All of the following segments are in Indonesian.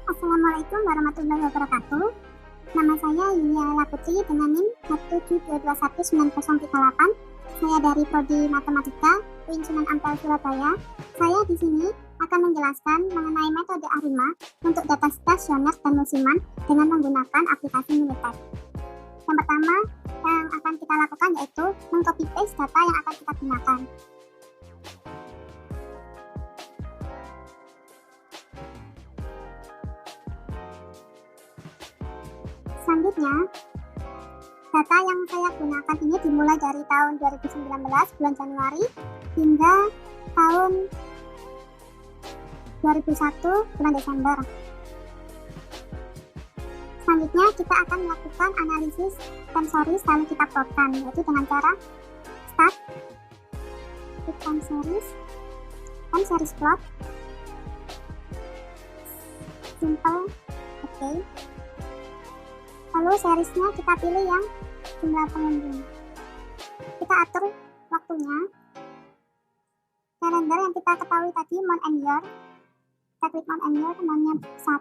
Assalamualaikum warahmatullahi wabarakatuh. Nama saya Yulia Putri dengan NIM 172219038. Saya dari Prodi Matematika UIN Sunan Ampel Surabaya. Saya di sini akan menjelaskan mengenai metode ARIMA untuk data stasioner dan musiman dengan menggunakan aplikasi Minitab. Yang pertama yang akan kita lakukan yaitu mengcopy paste data yang akan kita gunakan. Selanjutnya, data yang saya gunakan ini dimulai dari tahun 2019 bulan Januari hingga tahun 2001 bulan Desember. Selanjutnya kita akan melakukan analisis time series lalu kita plotkan, yaitu dengan cara start, klik time series plot, simple, oke. Lalu seriesnya kita pilih yang jumlah pengunjung. Kita atur waktunya. Kalender yang kita ketahui tadi month and year. Kita klik month and year, monthnya 1,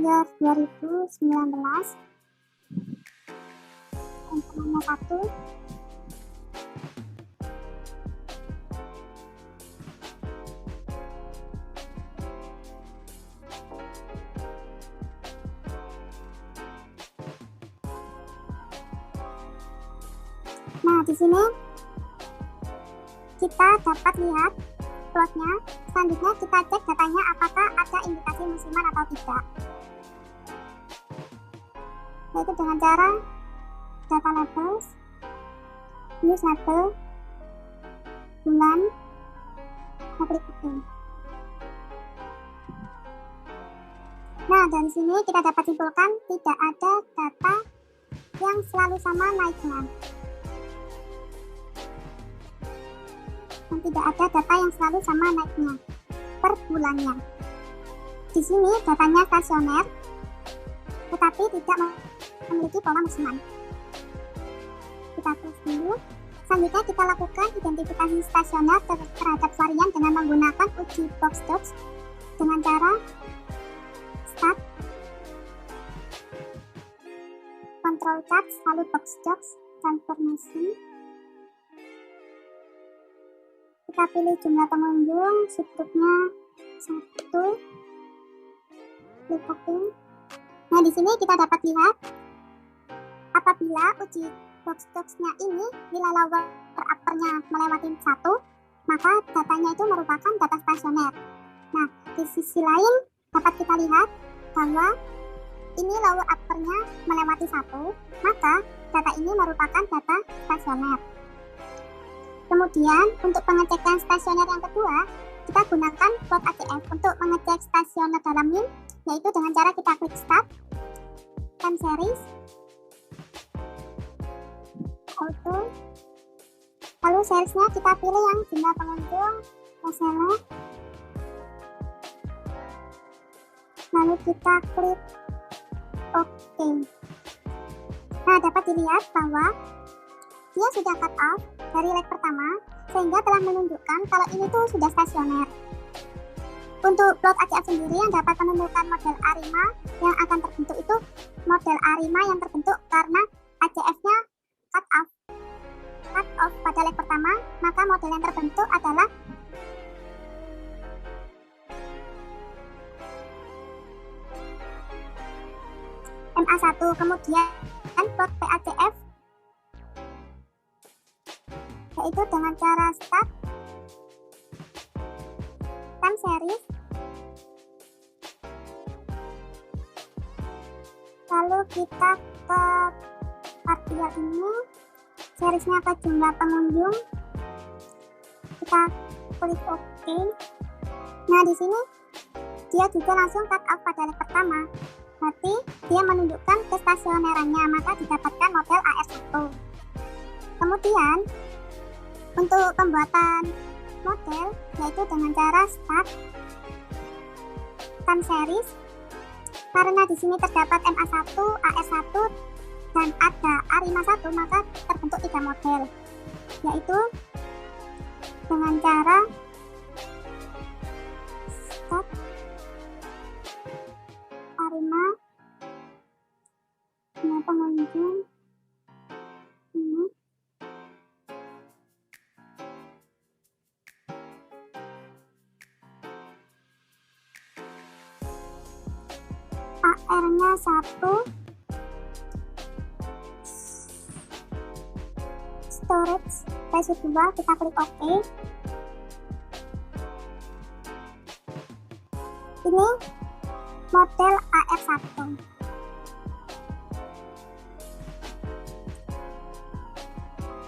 year 2019. Monthnya 1. Nah, di sini kita dapat lihat plotnya. Selanjutnya kita cek datanya apakah ada indikasi musiman atau tidak. Yaitu dengan cara data labels, news label, bulan, klik OK. Nah, dari sini kita dapat simpulkan tidak ada data yang selalu sama naiknya. Dan tidak ada data yang selalu sama naiknya per bulannya. Di sini datanya stasioner, tetapi tidak memiliki pola musiman. Kita close dulu. Selanjutnya kita lakukan identifikasi stasioner terhadap varian dengan menggunakan uji box docs dengan cara start, control charts, lalu box docs, transformation. Kita pilih jumlah pengunjung, subgroupnya 1, klik OK. Nah, di sini kita dapat lihat apabila uji box docs-nya ini nilai lower upper-nya melewati 1, maka datanya itu merupakan data stasioner. Nah, di sisi lain dapat kita lihat bahwa ini lower upper-nya melewati 1, maka data ini merupakan data stasioner. Kemudian untuk pengecekan stasioner yang kedua, kita gunakan plot ACF untuk mengecek stasioner dalam NIM, yaitu dengan cara kita klik start, time series, auto, lalu seriesnya kita pilih yang jumlah pengunjung, select, lalu kita klik OK. Nah, dapat dilihat bahwa dia sudah cut off dari leg pertama, sehingga telah menunjukkan kalau ini tuh sudah stasioner. Untuk plot ACF sendiri yang dapat menentukan model ARIMA yang akan terbentuk itu model ARIMA yang terbentuk karena ACF-nya cut off pada leg pertama, maka model yang terbentuk adalah MA1. Kemudian plot PACF yaitu dengan cara start, time series, lalu kita ke partial ini, seriesnya ke jumlah pengunjung, kita klik OK. Nah, di sini dia juga langsung cut off pada leg pertama, berarti dia menunjukkan kestasionerannya, maka didapatkan model AR1. Kemudian untuk pembuatan model yaitu dengan cara start, time series. Karena di sini terdapat MA1, AR1, dan ada ARIMA1, maka terbentuk 3 model, yaitu dengan cara start, AR-nya 1, storage residual, kita klik OK. Ini model AR1.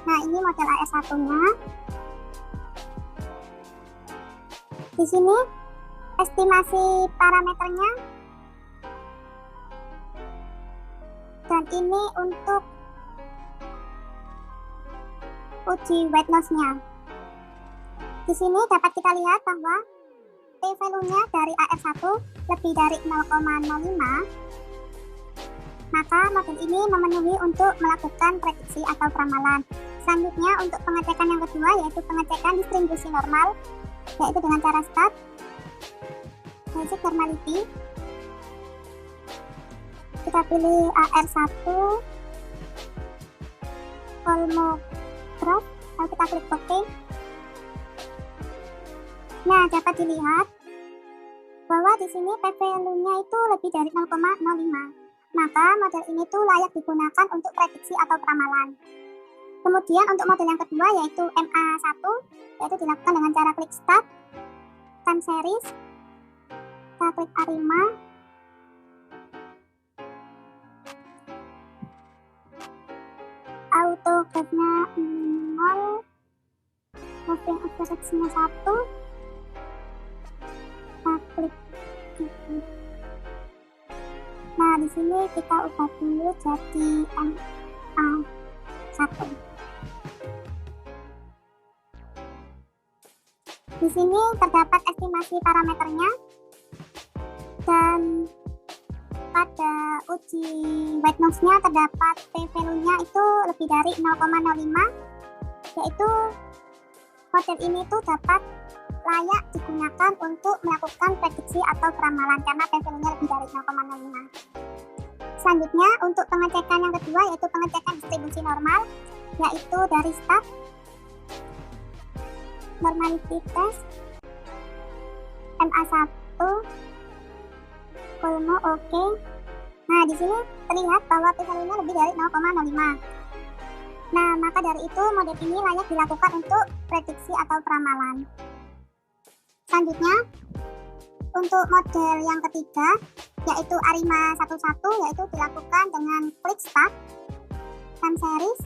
Nah, ini model AR1-nya. Di sini estimasi parameternya. Dan ini untuk uji whiteness-nya. Di sini dapat kita lihat bahwa p-value-nya dari AR1 lebih dari 0,05, maka model ini memenuhi untuk melakukan prediksi atau ramalan. Selanjutnya untuk pengecekan yang kedua yaitu pengecekan distribusi normal, yaitu dengan cara start basic normality. Kita pilih AR1 Olmo Graph, lalu kita klik OK. Nah, dapat dilihat bahwa di sini p-value-nya itu lebih dari 0,05. Maka model ini tuh layak digunakan untuk prediksi atau ramalan. Kemudian untuk model yang kedua yaitu MA1, yaitu dilakukan dengan cara klik start, time series, kita klik ARIMA, autograph-nya 0, moving average-nya 1, kita klik. Nah, di sini kita ubah dulu jadi MA1. Di sini terdapat estimasi parameternya, dan pada uji whiteness-nya terdapat p-value-nya itu lebih dari 0,05, yaitu model ini tuh dapat layak digunakan untuk melakukan prediksi atau ramalan karena p-value-nya lebih dari 0,05. Selanjutnya untuk pengecekan yang kedua yaitu pengecekan distribusi normal, yaitu dari start, normality test, MA1, Olmo OK. Nah, di sini terlihat bahwa p-value-nya lebih dari 0,05. Nah, maka dari itu model ini layak dilakukan untuk prediksi atau ramalan. Selanjutnya untuk model yang ketiga yaitu ARIMA 11, yaitu dilakukan dengan klik start, time series,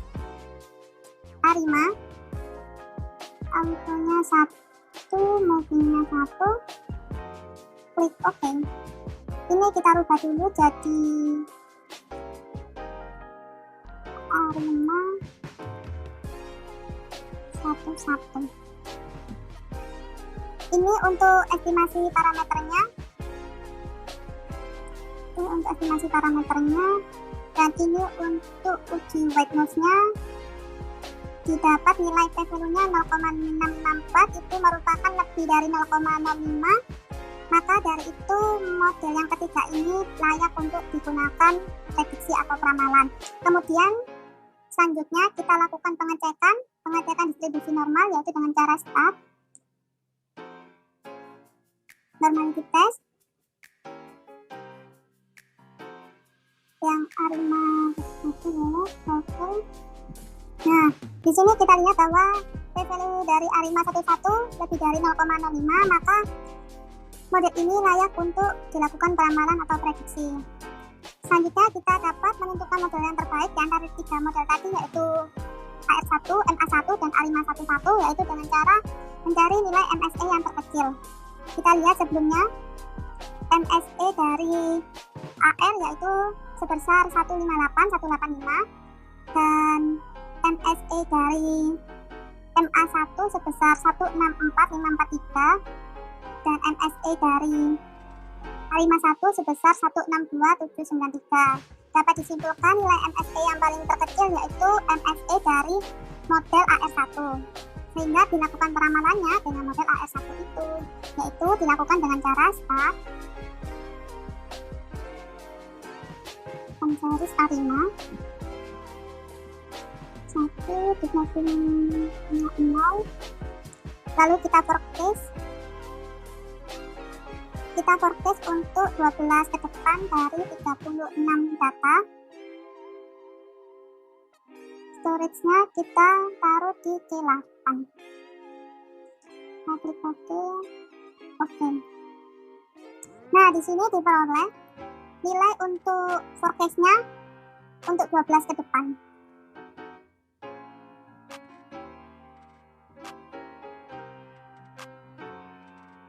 ARIMA, autonya 1, movingnya 1, klik OK. Ini kita rubah dulu jadi ARIMA 11. Ini untuk estimasi parameternya. Ini untuk estimasi parameternya, dan ini untuk uji whiteness-nya. Didapat nilai p-value-nya 0,664, itu merupakan lebih dari 0,05. Maka dari itu model yang ketiga ini layak untuk digunakan prediksi atau ramalan. Kemudian selanjutnya kita lakukan pengecekan distribusi normal, yaitu dengan cara start, normality test, yang ARIMA 1 oke. Nah, di sini kita lihat bahwa p-value dari ARIMA 11 lebih dari 0,05, maka model ini layak untuk dilakukan ramalan atau prediksi. Selanjutnya kita dapat menentukan model yang terbaik di antara tiga model tadi, yaitu AR1, MA1, dan ARIMA 11, yaitu dengan cara mencari nilai MSE yang terkecil. Kita lihat sebelumnya MSE dari AR yaitu sebesar 158, dan MSE dari MA1 sebesar 164543, dan MSE dari ARIMA 1 sebesar 162793. Dapat disimpulkan nilai MSE yang paling terkecil yaitu MSE dari model AR1, sehingga dilakukan peramalannya dengan model AR1 itu, yaitu dilakukan dengan cara start, series ARIMA 1 di 0, lalu kita forecast, kita kita forecast untuk 12 ke depan dari 36 data. Storage-nya kita taruh di C8. Nah, klik OK. Oke. Nah, di sini diperoleh nilai untuk forecast-nya untuk 12 ke depan.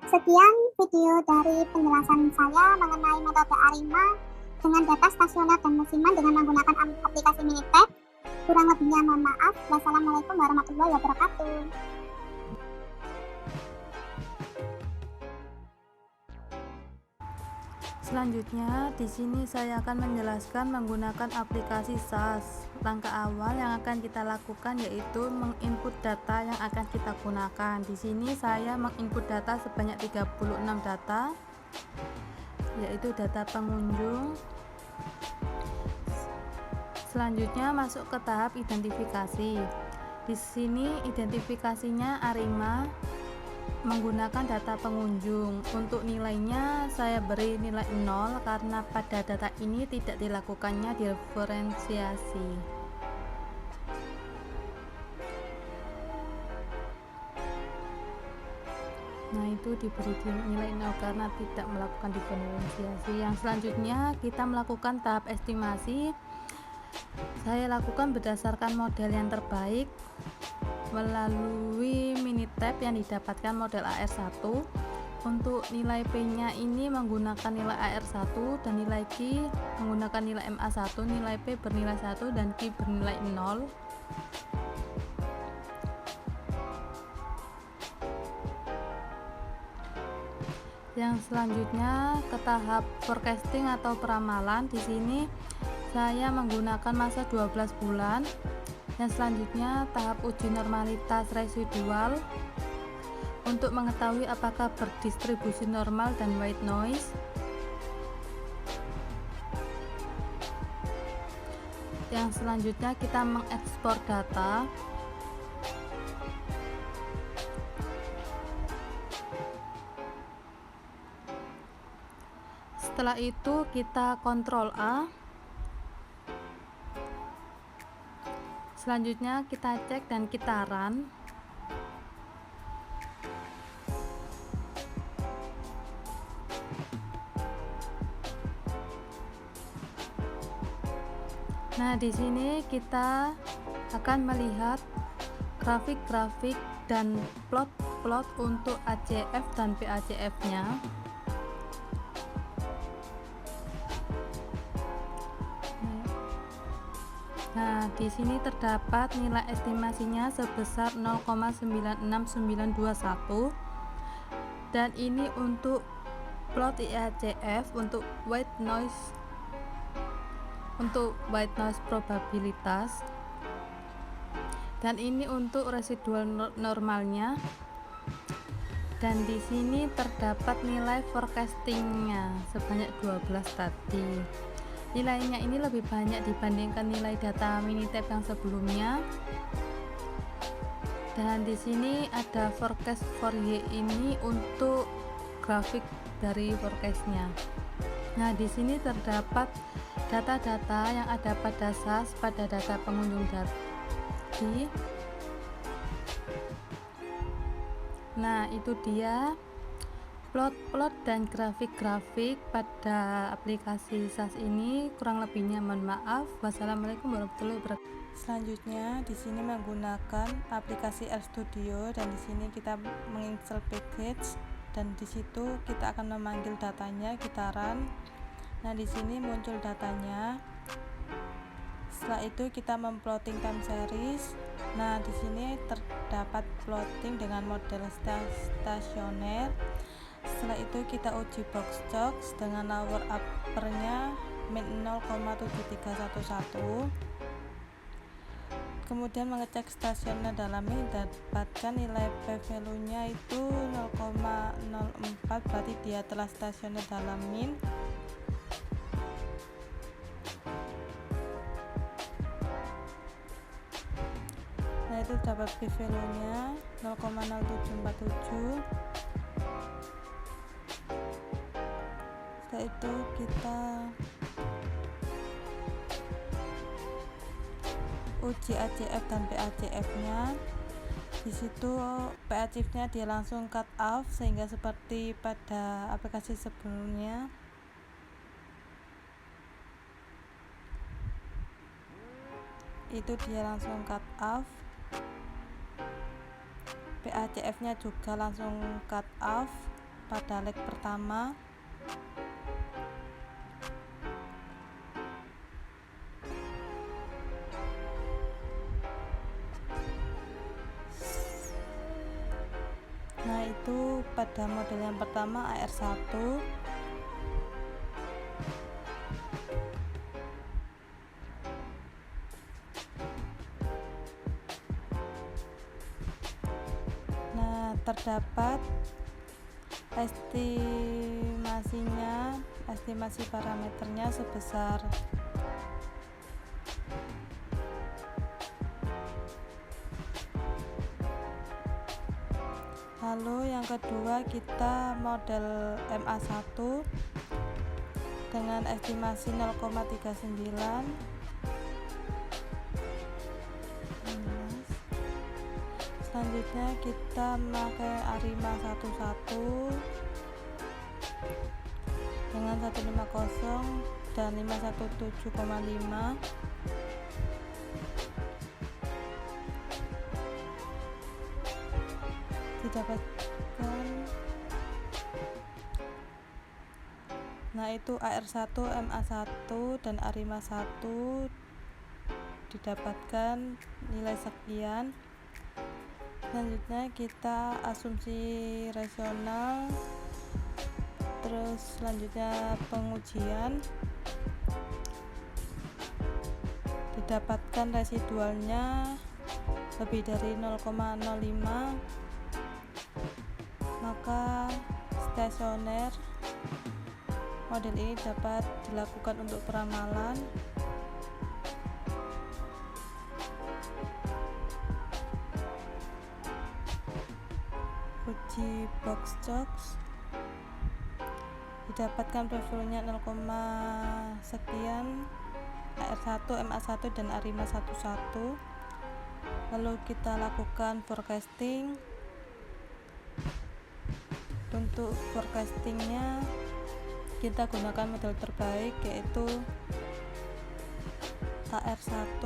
Sekian video dari penjelasan saya mengenai metode ARIMA dengan data stasioner dan musiman dengan menggunakan aplikasi Minitab. Kurang lebihnya mohon maaf. Wassalamualaikum warahmatullahi wabarakatuh. Selanjutnya, di sini saya akan menjelaskan menggunakan aplikasi SAS. Langkah awal yang akan kita lakukan yaitu menginput data yang akan kita gunakan. Di sini saya menginput data sebanyak 36 data, yaitu data pengunjung. Selanjutnya masuk ke tahap identifikasi. Di sini identifikasinya ARIMA menggunakan data pengunjung. Untuk nilainya saya beri nilai 0 karena pada data ini tidak dilakukannya diferensiasi. Nah, itu diberi nilai 0 karena tidak melakukan diferensiasi. Yang selanjutnya kita melakukan tahap estimasi. Saya lakukan berdasarkan model yang terbaik melalui Minitab yang didapatkan model AR1. Untuk nilai P-nya ini menggunakan nilai AR1 dan nilai Q menggunakan nilai MA1, nilai P bernilai 1 dan Q bernilai 0. Yang selanjutnya ke tahap forecasting atau peramalan. Di sini saya menggunakan masa 12 bulan. Yang selanjutnya tahap uji normalitas residual untuk mengetahui apakah berdistribusi normal dan white noise. Yang selanjutnya kita mengekspor data. Setelah itu kita Ctrl A. Selanjutnya kita cek dan kita run. Nah, di sini kita akan melihat grafik-grafik dan plot-plot untuk ACF dan PACF-nya. Nah, di sini terdapat nilai estimasinya sebesar 0,96921 dan ini untuk plot IACF untuk white noise probabilitas, dan ini untuk residual normalnya. Dan di sini terdapat nilai forecastingnya sebanyak 12 tadi. Nilainya ini lebih banyak dibandingkan nilai data Minitab yang sebelumnya. Dan di sini ada forecast for Y ini untuk grafik dari forecastnya. Nah, di sini terdapat data-data yang ada pada SAS pada data pengunjung tadi. Nah, itu dia plot-plot dan grafik-grafik pada aplikasi SAS ini. Kurang lebihnya mohon maaf. Wassalamualaikum warahmatullahi wabarakatuh. Selanjutnya di sini menggunakan aplikasi RStudio dan di sini kita menginstal package dan di situ kita akan memanggil datanya, kita run. Nah, di sini muncul datanya. Setelah itu kita memplotting time series. Nah, di sini terdapat plotting dengan model stasioner. Setelah itu kita uji box jocks dengan lower uppernya min 0,7311. Kemudian mengecek stasioner dalamnya, dapatkan nilai P value nya itu 0,04, berarti dia telah stasioner dalam min. Nah, itu dapat P value nya 0,0747. yaitu kita uji ACF dan PACF nya. Di situ PACF nya dia langsung cut off, sehingga seperti pada aplikasi sebelumnya. Itu dia langsung cut off. PACF nya juga langsung cut off pada leg pertama. Nah, itu pada model yang pertama AR1. Nah, terdapat estimasi parameternya sebesar lalu yang kedua kita model MA1 dengan estimasi 0,39. Selanjutnya kita memakai Arima 11 dengan 150 dan 517,5. Didapatkan. Nah, itu AR1, MA1 dan Arima 1 didapatkan nilai sekian. Selanjutnya kita asumsi rasional, terus selanjutnya pengujian. Didapatkan residualnya lebih dari 0,05, maka stasioner model ini dapat dilakukan untuk peramalan. Uji box jokes, didapatkan profilnya 0, sekian AR1, MA1 dan Arima 11. Lalu kita lakukan forecasting. Untuk forecastingnya kita gunakan model terbaik, yaitu AR1.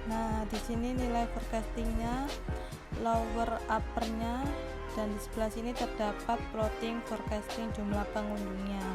Nah, di sini nilai forecastingnya, lower uppernya, dan di sebelah sini terdapat plotting forecasting jumlah pengunjungnya.